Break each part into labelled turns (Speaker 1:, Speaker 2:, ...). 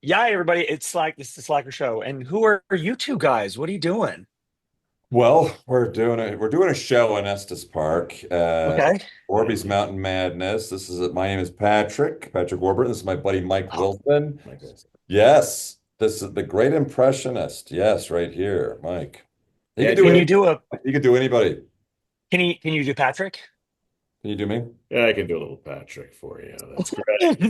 Speaker 1: Yeah, everybody, it's like this is the Slacker show. And who are you two guys? What are you doing?
Speaker 2: Well, we're doing a show in Estes Park,
Speaker 1: Okay.
Speaker 2: Orby's Mountain Madness. My name is Patrick Warburton. This is my buddy Mike
Speaker 1: Oh,
Speaker 2: Wilson.
Speaker 1: my goodness.
Speaker 2: Yes, this is the Great Impressionist. Yes, right here, Mike. He
Speaker 3: Yeah,
Speaker 2: could do
Speaker 1: Can
Speaker 2: any.
Speaker 1: you do a
Speaker 2: He could do anybody.
Speaker 1: can you do Patrick?
Speaker 2: Can you do me?
Speaker 3: yeah, I can do a little Patrick for you. That's great.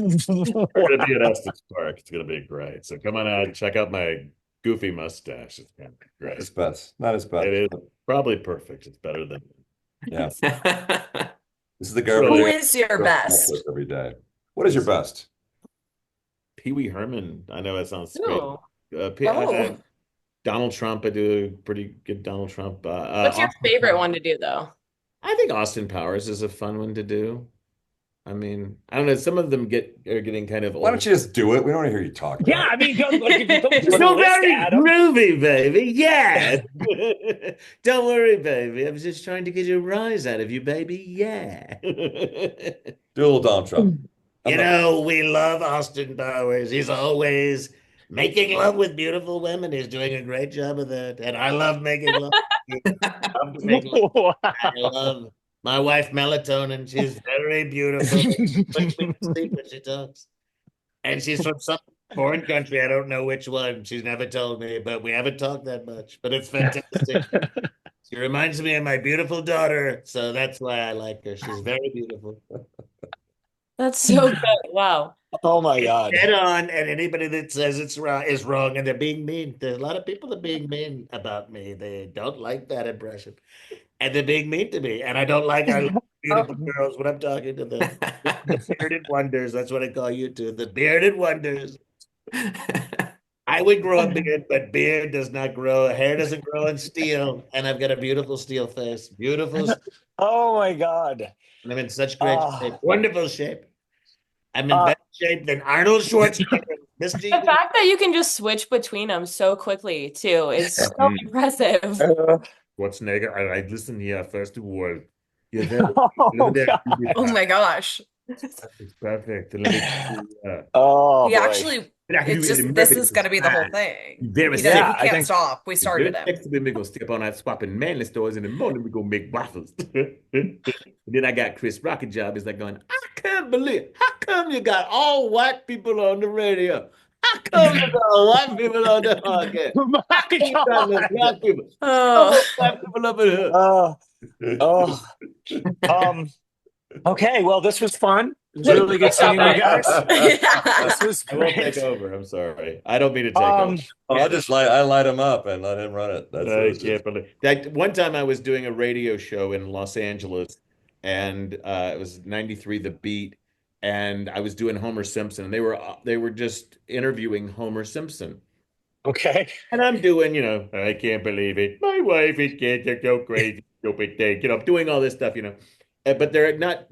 Speaker 3: We're gonna be at Estes Park. It's gonna be great. So come on out and check out my goofy mustache. It's gonna be
Speaker 2: Not
Speaker 3: great.
Speaker 2: his best. Not his
Speaker 3: It
Speaker 2: best.
Speaker 3: is probably perfect. It's better than
Speaker 2: Yeah, this is the
Speaker 3: it's
Speaker 2: garbage
Speaker 4: Who
Speaker 2: I
Speaker 3: really
Speaker 4: is your
Speaker 2: throw out
Speaker 4: best?
Speaker 2: every day. What is your best?
Speaker 3: Pee Wee Herman. I know that sounds great.
Speaker 4: Ooh.
Speaker 3: Uh,
Speaker 4: Oh.
Speaker 3: Donald Trump. I do a pretty good Donald Trump.
Speaker 4: What's your favorite one to do though?
Speaker 3: I think Austin Powers is a fun one to do. I mean, I don't know. Some of them are getting kind of
Speaker 2: Why
Speaker 3: old.
Speaker 2: don't you just do it? We don't want to hear you talk
Speaker 1: Yeah,
Speaker 2: about it.
Speaker 1: I mean, like if you don't
Speaker 3: It's
Speaker 1: put a
Speaker 3: so
Speaker 1: list,
Speaker 3: very
Speaker 1: Adam.
Speaker 3: groovy, baby. Yeah. Don't worry, baby. I was just trying to get a rise out of you, baby. Yeah.
Speaker 2: Do a little Donald Trump. I'm
Speaker 3: You
Speaker 2: not.
Speaker 3: know, we love Austin Powers. He's always making love with beautiful women. He's doing a great job of that. And I love making love. I love to make love. I
Speaker 1: Wow.
Speaker 3: love my wife, Melatonin. She's very beautiful. Puts me to sleep when she talks. And she's from some foreign country. I don't know which one. She's never told me, but we haven't talked that much. But it's fantastic. She reminds me of my beautiful daughter. So that's why I like her. She's very beautiful.
Speaker 4: That's so good. Wow.
Speaker 1: Oh my God.
Speaker 3: Dead on, and anybody that says it's wrong is wrong, and they're being mean. There's a lot of people that are being mean about me. They don't like that impression, and they're being mean to me. And I don't like our beautiful girls when I'm talking to them. The bearded wonders. That's what I call you two. The bearded wonders. I would grow a beard, but beard does not grow. Hair doesn't grow in steel, and I've got a beautiful steel face. Beautiful.
Speaker 1: Oh my God.
Speaker 3: And I'm in such great shape.
Speaker 1: Uh,
Speaker 3: Wonderful shape. I'm in
Speaker 1: uh,
Speaker 3: better shape than Arnold Schwarzenegger. Misty.
Speaker 4: The fact that you can just switch between them so quickly too is so
Speaker 3: Mm.
Speaker 4: impressive.
Speaker 3: Schwarzenegger, I listen here, first of all. You're very,
Speaker 1: oh
Speaker 3: there.
Speaker 1: God.
Speaker 4: Oh my gosh.
Speaker 3: It's perfect. Let me,
Speaker 1: Oh
Speaker 4: We
Speaker 1: boy.
Speaker 4: actually, it's just, this is going to be the whole thing.
Speaker 3: Very
Speaker 4: He,
Speaker 1: Yeah,
Speaker 4: he
Speaker 1: I
Speaker 4: can't
Speaker 1: think
Speaker 4: stop. We started him.
Speaker 3: next week, we go step on out swapping manly stores in the morning. We go make waffles. And then I got Chris Rocket job. Is like going, I can't believe, how come you got all white people on the radio? How come you got all white people on the podcast?
Speaker 1: my
Speaker 3: How come you got no
Speaker 1: God.
Speaker 3: black people? No
Speaker 4: Oh.
Speaker 3: black people up in here.
Speaker 1: Oh, oh. Um, okay, well, this was fun. It was really good seeing you guys.
Speaker 4: Yeah.
Speaker 1: This was
Speaker 3: I will take
Speaker 1: great.
Speaker 3: over. I'm sorry. I don't mean to take
Speaker 1: Um,
Speaker 3: over.
Speaker 2: Oh, I light him up and let him run it.
Speaker 3: I can't believe that. One time I was doing a radio show in Los Angeles, and it was 93 The Beat, and I was doing Homer Simpson, and they were just interviewing Homer Simpson.
Speaker 1: okay.
Speaker 3: And I'm doing, I can't believe it. My wife is can't go crazy, stupid thing. I'm doing all this stuff. But they're not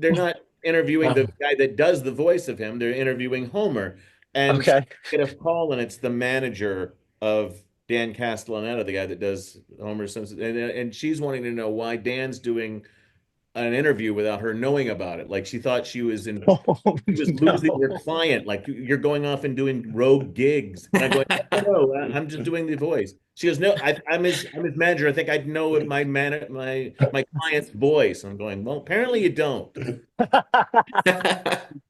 Speaker 3: interviewing the guy that does the voice of him. They're interviewing Homer. And so
Speaker 1: Okay.
Speaker 3: I get a call, and it's the manager of Dan Castellaneta, the guy that does Homer Simpson. And she's wanting to know why Dan's doing an interview without her knowing about it. Like she thought
Speaker 1: Oh,
Speaker 3: she was losing
Speaker 1: no.
Speaker 3: your client. Like you're going off and doing rogue gigs. And I'm going, no, I'm just doing the voice. She goes, no, I'm his manager. I think I'd know my client's voice. I'm going, well, apparently you don't.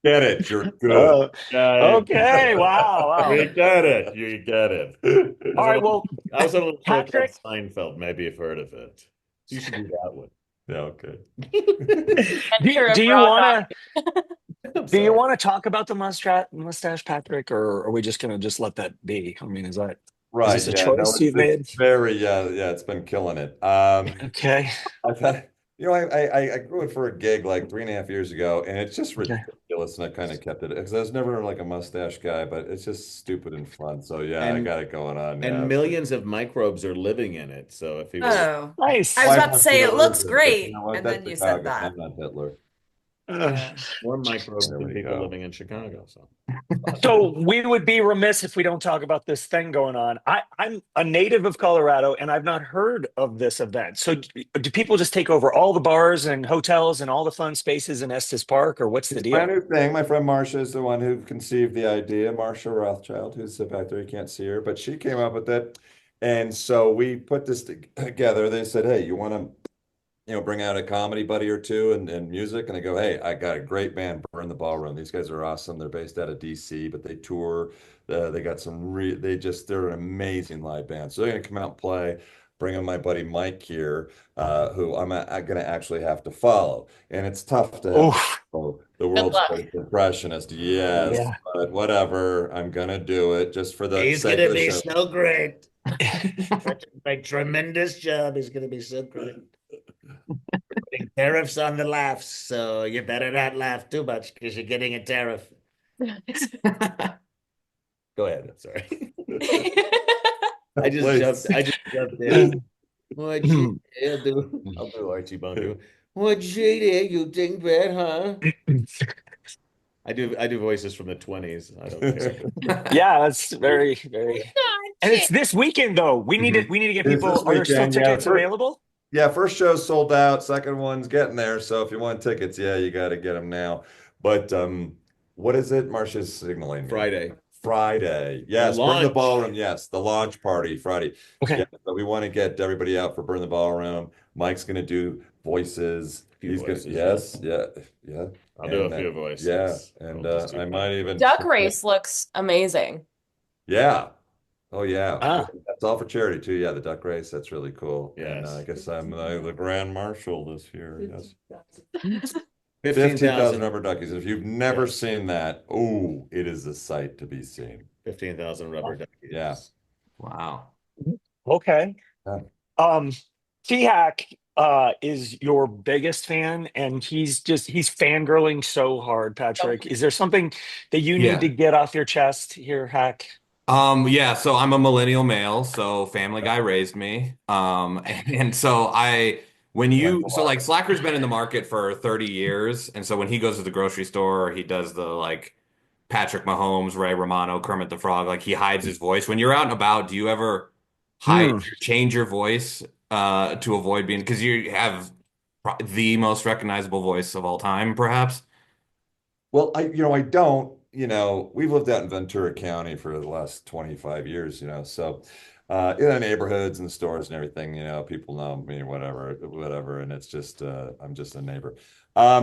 Speaker 2: Get it. You're good.
Speaker 1: Uh,
Speaker 3: Got it.
Speaker 1: okay. Wow. Wow.
Speaker 3: You got it. You got it.
Speaker 1: All right. Well,
Speaker 3: I was on a little show called
Speaker 1: Patrick,
Speaker 3: Seinfeld. Maybe you've heard of it. You should do that one.
Speaker 2: Yeah, okay.
Speaker 1: do you want to
Speaker 3: I'm
Speaker 1: do you
Speaker 3: sorry.
Speaker 1: want to talk about the mustache, Patrick, or are we just gonna just let that be? I mean, is
Speaker 2: Right.
Speaker 1: this a
Speaker 2: Yeah. No,
Speaker 1: choice you've made?
Speaker 2: it's very, yeah, it's been killing it.
Speaker 1: Okay.
Speaker 2: I've had, I grew it for a gig like 3.5 years ago, and it's just
Speaker 1: Okay.
Speaker 2: ridiculous. And I kind of kept it because I was never like a mustache guy, but it's just stupid and fun. So yeah, I
Speaker 3: And
Speaker 2: got it going on
Speaker 3: and
Speaker 2: now.
Speaker 3: millions of microbes are living in it. So if he were
Speaker 4: Oh.
Speaker 1: Nice.
Speaker 4: I was
Speaker 2: Wife
Speaker 4: about to
Speaker 2: wants
Speaker 4: say
Speaker 2: me
Speaker 4: it
Speaker 2: live
Speaker 4: looks
Speaker 2: there, but you
Speaker 4: great.
Speaker 2: know what?
Speaker 4: And
Speaker 2: That's
Speaker 4: then you said
Speaker 2: Chicago.
Speaker 4: that.
Speaker 2: I'm not Hitler.
Speaker 4: Yeah.
Speaker 3: More microbes
Speaker 2: There
Speaker 3: than
Speaker 2: we
Speaker 3: people
Speaker 2: go.
Speaker 3: living in Chicago. So
Speaker 1: So we would be remiss if we don't talk about this thing going on. I'm a native of Colorado and I've not heard of this event. So do people just take over all the bars and hotels and all the fun spaces in Estes Park, or what's the
Speaker 2: It's a brand
Speaker 1: deal?
Speaker 2: new thing. My friend Marcia is the one who conceived the idea. Marcia Rothschild, who's back there, you can't see her, but she came up with it. And so we put this together. They said, "Hey, you want to, bring out a comedy buddy or two and music?" And I go, "Hey, I got a great band, Burn the Ballroom. These guys are awesome. They're based out of DC, but they tour. They got they're an amazing live band. So they're gonna come out and play." Bring in my buddy Mike here, who I'm gonna actually have to follow, and it's tough to have to
Speaker 1: Oh,
Speaker 2: follow the
Speaker 4: Good
Speaker 2: world's
Speaker 4: luck.
Speaker 2: greatest impressionist. Yes,
Speaker 1: yeah.
Speaker 2: but whatever. I'm gonna do it just for the
Speaker 3: he's
Speaker 2: sake
Speaker 3: gonna
Speaker 2: of the
Speaker 3: be
Speaker 2: show.
Speaker 3: so great. Such a tremendous job. He's gonna be so great. Putting tariffs on the laughs, so you better not laugh too much because you're getting a tariff. Go ahead. Sorry. I just
Speaker 2: Please.
Speaker 3: jumped. I just jumped in. What you do? I'll do Archie Bunker. What shit you think that, huh? I do voices from the 20s. I don't care.
Speaker 1: Yeah, that's very, very. And it's this weekend though. We need to get
Speaker 2: It's
Speaker 1: people.
Speaker 2: this
Speaker 1: Are there still
Speaker 2: weekend, yeah.
Speaker 1: tickets available?
Speaker 2: Yeah, first show's sold out. Second one's getting there. So if you want tickets, yeah, you got to get them now. But what is it? Marcia's signaling me.
Speaker 3: Friday.
Speaker 2: Friday. Yes, Burn the
Speaker 3: launch.
Speaker 2: Ballroom. Yes, the launch party Friday.
Speaker 1: Okay.
Speaker 2: Yeah, but we want to get everybody out for Burn the Ballroom. Mike's gonna do voices.
Speaker 3: Few
Speaker 2: He's
Speaker 3: voices,
Speaker 2: gonna, yes, yeah, yeah.
Speaker 3: I'll do a
Speaker 2: And,
Speaker 3: few voices.
Speaker 2: yeah, and
Speaker 3: I'll just do
Speaker 2: I might even
Speaker 4: Duck race looks amazing.
Speaker 2: Yeah. Oh yeah.
Speaker 1: Ah.
Speaker 2: That's all for charity too. Yeah, the duck race. That's really cool. And
Speaker 3: Yes.
Speaker 2: I guess I'm the grand marshal this year. Yes.
Speaker 3: 15,000
Speaker 2: 15,000 rubber duckies. If you've never
Speaker 3: Yes.
Speaker 2: seen that, oh, it is a sight to be seen.
Speaker 3: 15,000 rubber duckies.
Speaker 2: Yeah.
Speaker 5: Wow.
Speaker 1: Okay.
Speaker 2: Yeah.
Speaker 1: T-Hack is your biggest fan, and he's fangirling so hard, Patrick. Is there something that you need
Speaker 5: Yeah.
Speaker 1: to get off your chest here, Hack?
Speaker 5: Yeah, so I'm a millennial male, so Family Guy raised me. And so like Slacker's been in the market for 30 years, and so when he goes to the grocery store, he does the like Patrick Mahomes, Ray Romano, Kermit the Frog, like he hides his voice. When you're out and about, do you ever change your voice to avoid being, because you have the most recognizable voice of all time, perhaps?
Speaker 2: Well, I don't, we've lived out in Ventura County for the last 25 years, so in the neighborhoods and the stores and everything, people know me, whatever, and it's just I'm just a neighbor. I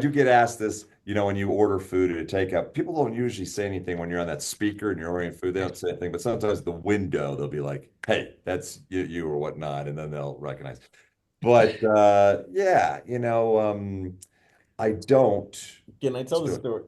Speaker 2: do get asked this, when you order food or takeout, people don't usually say anything when you're on that speaker and you're ordering food, they don't say anything, but sometimes the window, they'll be like, "Hey, that's you or whatnot," and then they'll recognize. But yeah, I don't.
Speaker 3: Can I tell the story?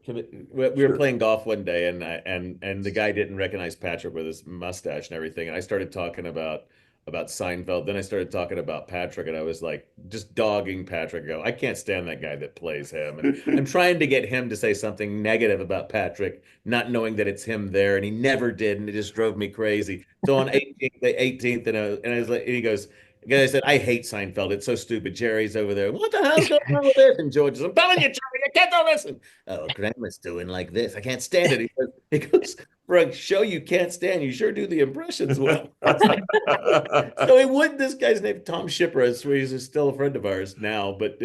Speaker 3: We were playing golf one day, and the guy didn't recognize Patrick with his mustache and everything. And I started talking about Seinfeld. Then I started talking about Patrick, and I was like, just dogging Patrick. I can't stand that guy that plays him. And I'm trying to get him to say something negative about Patrick, not knowing that it's him there, and he never did, and it just drove me crazy. So on 18th, and I was like, and he goes. Because I said, I hate Seinfeld. It's so stupid. Jerry's over there. What the hell's going on with this? And George is, I'm telling you, Jerry, you can't do this. And, oh, Grandma's doing like this. I can't stand it. He goes, for a show you can't stand, you sure do the impressions well. So he would, this guy's name, Tom Shipper, he's still a friend of ours now. But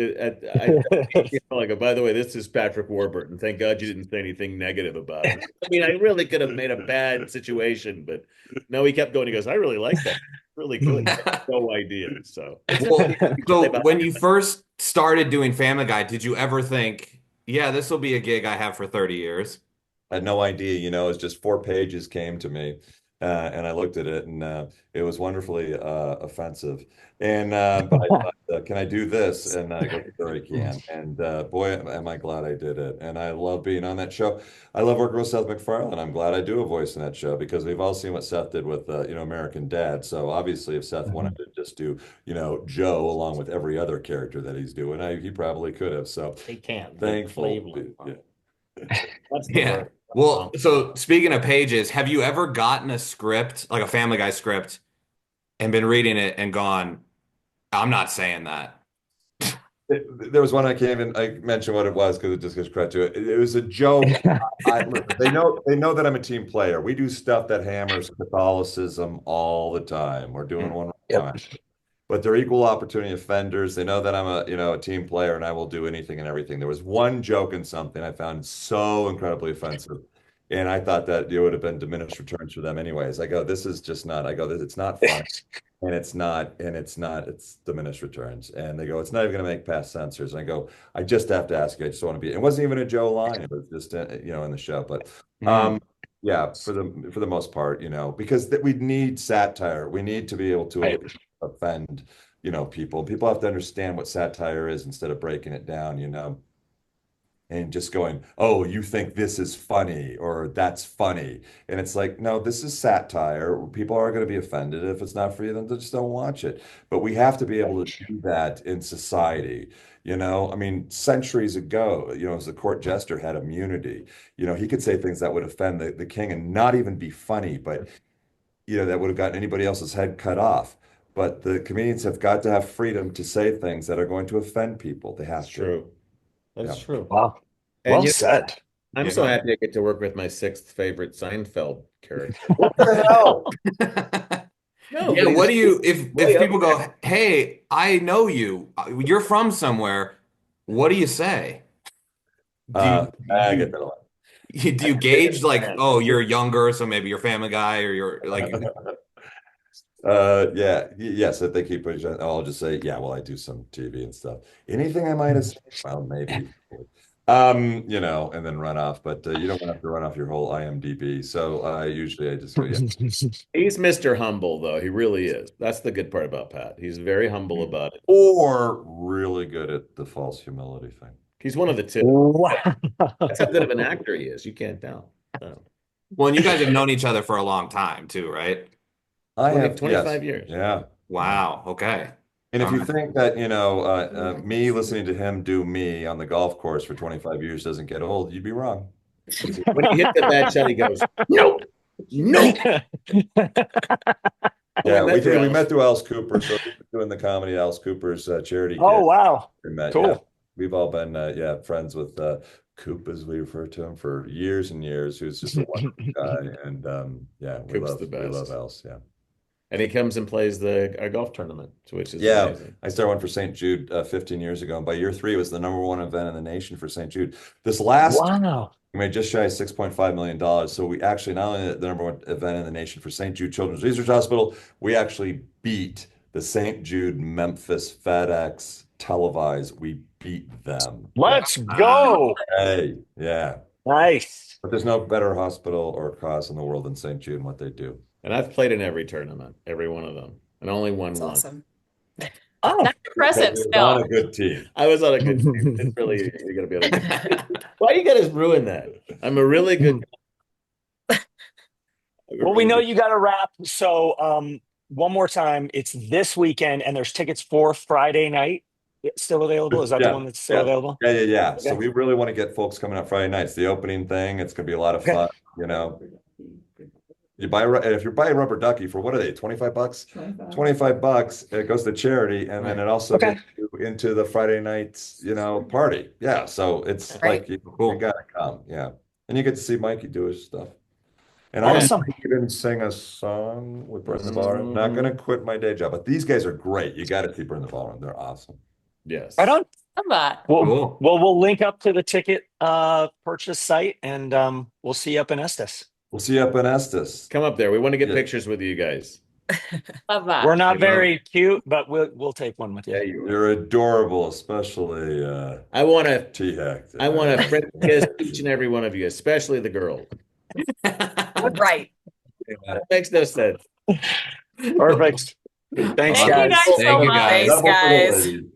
Speaker 3: like, by the way, this is Patrick Warburton. Thank God you didn't say anything negative about him. I mean, I really could have made a bad situation, but no, he kept going. He goes, I really like that. Really good. No idea. So,
Speaker 5: So when you first started doing Family Guy, did you ever think, yeah, this will be a gig I have for 30 years?
Speaker 2: I had no idea, it's just 4 pages came to me, and I looked at it, and it was wonderfully offensive. And but I thought, can I do this? And I go, sure I can. And boy, am I glad I did it. And I love being on that show. I love working with Seth MacFarlane. I'm glad I do a voice in that show because we've all seen what Seth did with American Dad. So obviously, if Seth wanted to just do Joe along with every other character that he's doing, he probably could have. So
Speaker 3: he can't.
Speaker 2: Thankful. Yeah.
Speaker 3: That's the
Speaker 5: Yeah.
Speaker 3: word.
Speaker 5: Well, so speaking of pages, have you ever gotten a script, like a Family Guy script, and been reading it and gone, I'm not saying that?
Speaker 2: There was one I can't even I mention what it was because it just gives credit to it. It was a joke. Listen, they know that I'm a team player. We do stuff that hammers Catholicism all the time. We're doing one right now,
Speaker 1: Yep.
Speaker 2: but they're equal opportunity offenders. They know that I'm a team player and I will do anything and everything. There was one joke in something I found so incredibly offensive, and I thought that it would have been diminished returns for them anyways. I go, this is just not. I go, it's not fun. And it's diminished returns. And they go, it's not even going to make past censors. And I go, I just have to ask you. I just want to be, it wasn't even a Joe line. It was just, in the show. But yeah, for the most part, because we need satire. We need to be able to
Speaker 1: Right.
Speaker 2: offend, people. People have to understand what satire is instead of breaking it down, and just going, oh, you think this is funny or that's funny. And it's like, no, this is satire. People are going to be offended. If it's not for you, then just don't watch it. But we have to be able to do that in society. I mean, centuries ago, as the court jester had immunity, he could say things that would offend the king and not even be funny, but, that would have gotten anybody else's head cut off. But the comedians have got to have freedom to say things that are going to offend people. They have
Speaker 6: That's
Speaker 2: to.
Speaker 6: true. That's
Speaker 2: Yeah.
Speaker 6: true.
Speaker 1: Wow.
Speaker 6: And
Speaker 1: Well
Speaker 6: you know,
Speaker 1: said.
Speaker 6: I'm so happy I get to work with my sixth favorite Seinfeld character.
Speaker 2: What the hell?
Speaker 6: No,
Speaker 5: Yeah,
Speaker 6: but
Speaker 5: what do
Speaker 6: he's
Speaker 5: you if
Speaker 6: way
Speaker 5: people
Speaker 6: up
Speaker 5: go, "Hey, I know you. You're from somewhere." What do you say? Do you,
Speaker 2: I
Speaker 5: do
Speaker 2: get that a lot.
Speaker 5: do you gauge like, "Oh, you're younger, so maybe you're Family Guy or you're like
Speaker 2: Yes, if they keep pushing, I'll just say, yeah, well, I do some TV and stuff. Anything I might have said, well, maybe. And then run off, but you don't have to run off your whole IMDb. So usually I just go, yeah.
Speaker 6: He's Mr. Humble, though. He really is. That's the good part about Pat. He's very humble about it.
Speaker 2: Or really good at the false humility thing.
Speaker 6: He's one of the two.
Speaker 1: Wow.
Speaker 6: That's how good of an actor he is. You can't tell. No.
Speaker 5: Well, and you guys have known each other for a long time too, right?
Speaker 2: I
Speaker 6: 20
Speaker 2: have
Speaker 6: 25
Speaker 2: yes,
Speaker 6: years.
Speaker 2: yeah.
Speaker 5: Wow. Okay.
Speaker 2: And if
Speaker 5: All
Speaker 2: you
Speaker 5: right.
Speaker 2: think that, me listening to him do me on the golf course for 25 years doesn't get old, you'd be wrong.
Speaker 6: When he hit the bad shot, he goes, nope, nope.
Speaker 2: Yeah, we did. We
Speaker 6: Alice.
Speaker 2: met through Alice Cooper. So we've been doing the comedy Alice Cooper's charity
Speaker 1: Oh,
Speaker 2: gig.
Speaker 1: wow.
Speaker 2: We met,
Speaker 1: Cool.
Speaker 2: yeah. We've all been friends with Coop, as we refer to him, for years and years. Who's just a wonderful guy. And we
Speaker 6: Coop's the
Speaker 2: love
Speaker 6: best.
Speaker 2: Alice, yeah.
Speaker 6: And he comes and plays our golf tournament, which is
Speaker 2: Yeah,
Speaker 6: amazing.
Speaker 2: I started one for St. Jude 15 years ago, and by year 3, it was the #1 event in the nation for St. Jude. This last
Speaker 1: Wow.
Speaker 2: we made just shy of $6.5 million. So we actually not only the #1 event in the nation for St. Jude Children's Research Hospital, we actually beat the St. Jude Memphis FedEx televised. We beat them.
Speaker 1: Let's go.
Speaker 2: Hey, yeah.
Speaker 1: Nice.
Speaker 2: But there's no better hospital or cause in the world than St. Jude and what they do.
Speaker 6: And I've played in every tournament, every one of them, and only won
Speaker 4: That's
Speaker 6: one.
Speaker 4: awesome.
Speaker 1: Oh,
Speaker 4: That's impressive
Speaker 2: Because you're on
Speaker 4: still.
Speaker 2: a good team.
Speaker 6: I was on a good team. It's really you're gonna be able to. Why you gotta ruin that? I'm a really good.
Speaker 1: well, we know you got to wrap. So, one more time, it's this weekend, and there's tickets for Friday night. It's still available. Is that the one that's still available?
Speaker 2: Yeah. So
Speaker 1: Okay.
Speaker 2: we really want to get folks coming up Friday nights. The opening thing, it's going to be a lot of
Speaker 1: Okay.
Speaker 2: fun, You buy if you're buying rubber ducky for what are they, $25? 25 bucks. It goes to charity, and then it also
Speaker 1: Okay.
Speaker 2: gets you into the Friday nights, party. Yeah. So it's
Speaker 4: Right.
Speaker 2: like you
Speaker 5: Cool.
Speaker 2: gotta come. Yeah. And you get to see Mikey do his stuff. And
Speaker 1: Awesome.
Speaker 2: I even sing a song with Burn the Ballroom. Not gonna quit my day job, but these guys are great. You got to see Burn the Ballroom. They're awesome.
Speaker 6: Yes.
Speaker 1: Right on.
Speaker 4: Love that.
Speaker 1: Well,
Speaker 5: Cool.
Speaker 1: we'll link up to the ticket purchase site, and we'll see you up in Estes.
Speaker 2: We'll see you up in Estes.
Speaker 6: Come up there. We want to get
Speaker 2: Yeah.
Speaker 6: pictures with you guys.
Speaker 4: Love that.
Speaker 1: We're not
Speaker 6: you know.
Speaker 1: very cute, but we'll take one with you.
Speaker 6: you.
Speaker 2: You're adorable, especially
Speaker 6: I want to.
Speaker 2: T-Hack.
Speaker 6: I want to friend kiss each and every one of you, especially the girls.
Speaker 4: Right.
Speaker 6: That makes no sense.
Speaker 1: Perfect. Thanks,
Speaker 4: Thank you
Speaker 1: guys.
Speaker 4: guys so
Speaker 5: Thank you,
Speaker 4: much.
Speaker 5: guys.
Speaker 4: Thanks, guys.
Speaker 2: Double for the ladies.